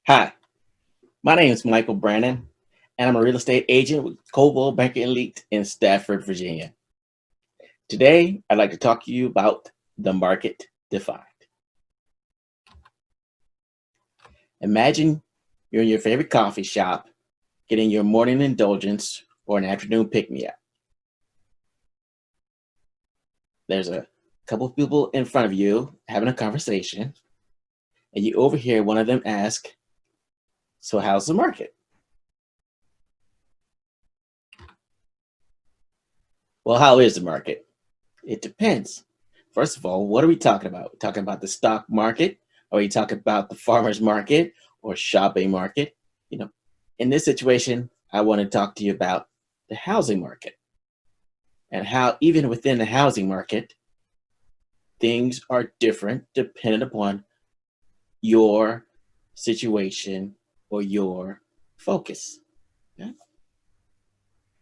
Hi, my name is Michael Brannon, and I'm a real estate agent with Coldwell Banker Elite in Stafford, Virginia. Today, I'd like to talk to you about the market defined. Imagine you're in your favorite coffee shop, getting your morning indulgence or an afternoon pick-me-up. There's a couple of people in front of you having a conversation, and you overhear one of them ask, "So how's the market?" Well, how is the market? It depends. First of all, what are we talking about? We're talking about the stock market? Are we talking about the farmer's market or shopping market? You know, in this situation, I want to talk to you about the housing market and how even within the housing market, things are different depending upon your situation or your focus. Okay?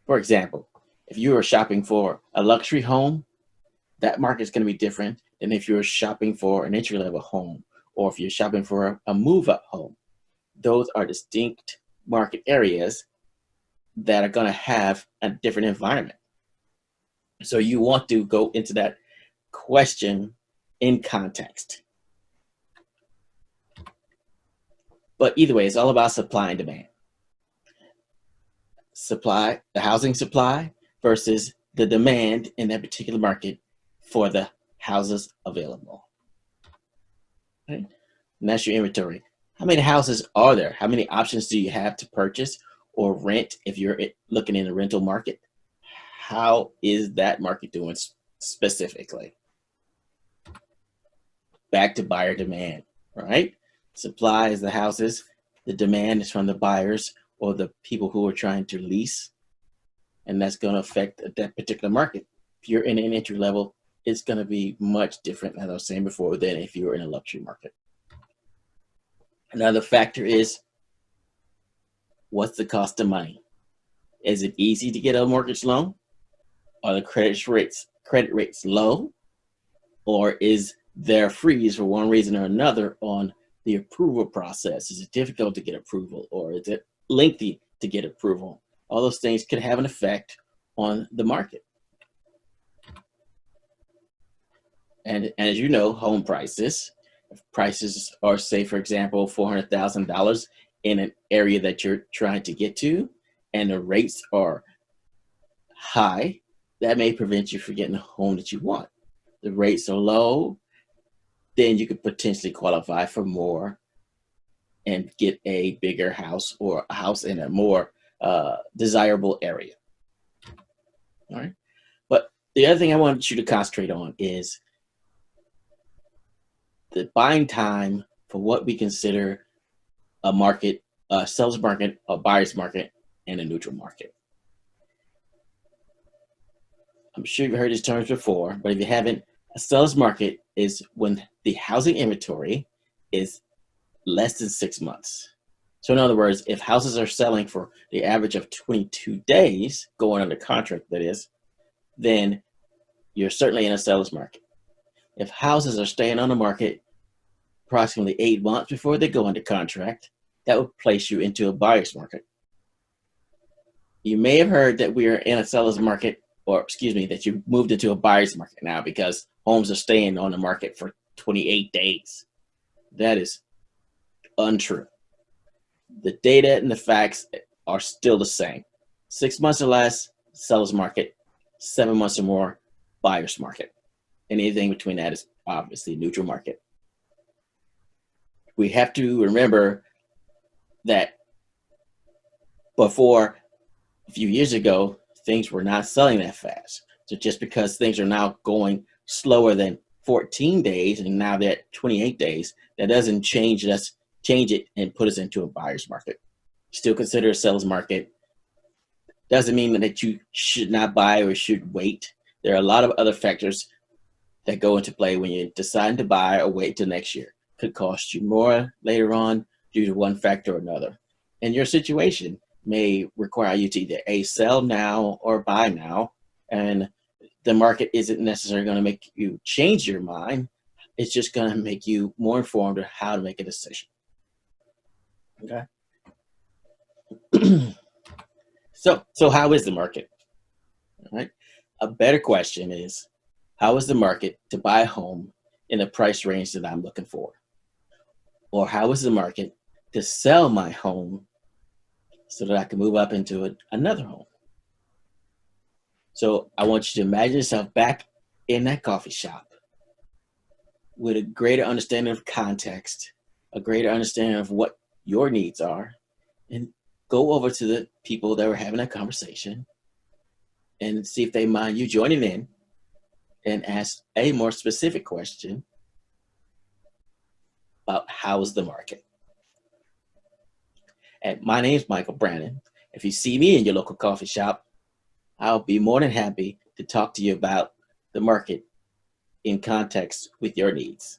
For example, if you are shopping for a luxury home, that market is going to be different than if you're shopping for an entry level home or if you're shopping for a move up home. Those are distinct market areas that are going to have a different environment. So you want to go into that question in context. But either way, it's all about supply and demand. Supply, the housing supply versus the demand in that particular market for the houses available. Right? And that's your inventory. How many houses are there? How many options do you have to purchase or rent if you're looking in the rental market? How is that market doing specifically? Back to buyer demand, right? Supply is the houses, the demand is from the buyers or the people who are trying to lease, and that's going to affect that particular market. If you're in an entry level, it's going to be much different, as I was saying before, than if you were in a luxury market. Another factor is, what's the cost of money? Is it easy to get a mortgage loan? Are the credit rates low? Or is there a freeze for one reason or another on the approval process? Is it difficult to get approval, or is it lengthy to get approval? All those things could have an effect on the market. And as you know, home prices, if prices are, say, for example, $400,000 in an area that you're trying to get to, and the rates are high, that may prevent you from getting the home that you want. The rates are low, then you could potentially qualify for more and get a bigger house or a house in a more desirable area. All right. But the other thing I want you to concentrate on is the buying time for what we consider a market, a seller's market, a buyer's market, and a neutral market. I'm sure you've heard these terms before, but if you haven't, a seller's market is when the housing inventory is less than 6 months. So in other words, if houses are selling for the average of 22 days, going under contract that is, then you're certainly in a seller's market. If houses are staying on the market approximately 8 months before they go under contract, that would place you into a buyer's market. You may have heard that we are in a seller's market, or excuse me, that you moved into a buyer's market now because homes are staying on the market for 28 days. That is untrue. The data and the facts are still the same. 6 months or less, seller's market. 7 months or more, buyer's market. Anything between that is obviously neutral market. We have to remember that before a few years ago, things were not selling that fast. So just because things are now going slower than 14 days and now they're at 28 days, that doesn't change it and put us into a buyer's market. Still consider a seller's market. Doesn't mean that you should not buy or should wait. There are a lot of other factors that go into play when you're deciding to buy or wait till next year. Could cost you more later on due to one factor or another. And your situation may require you to either A, sell now or buy now. And the market isn't necessarily going to make you change your mind. It's just going to make you more informed of how to make a decision. Okay. So how is the market? All right. A better question is, how is the market to buy a home in the price range that I'm looking for? Or how is the market to sell my home so that I can move up into another home? So I want you to imagine yourself back in that coffee shop with a greater understanding of context, a greater understanding of what your needs are, and go over to the people that were having a conversation and see if they mind you joining in and ask a more specific question about how's the market. And my name is Michael Brannon. If you see me in your local coffee shop, I'll be more than happy to talk to you about the market in context with your needs.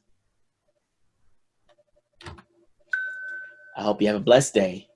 I hope you have a blessed day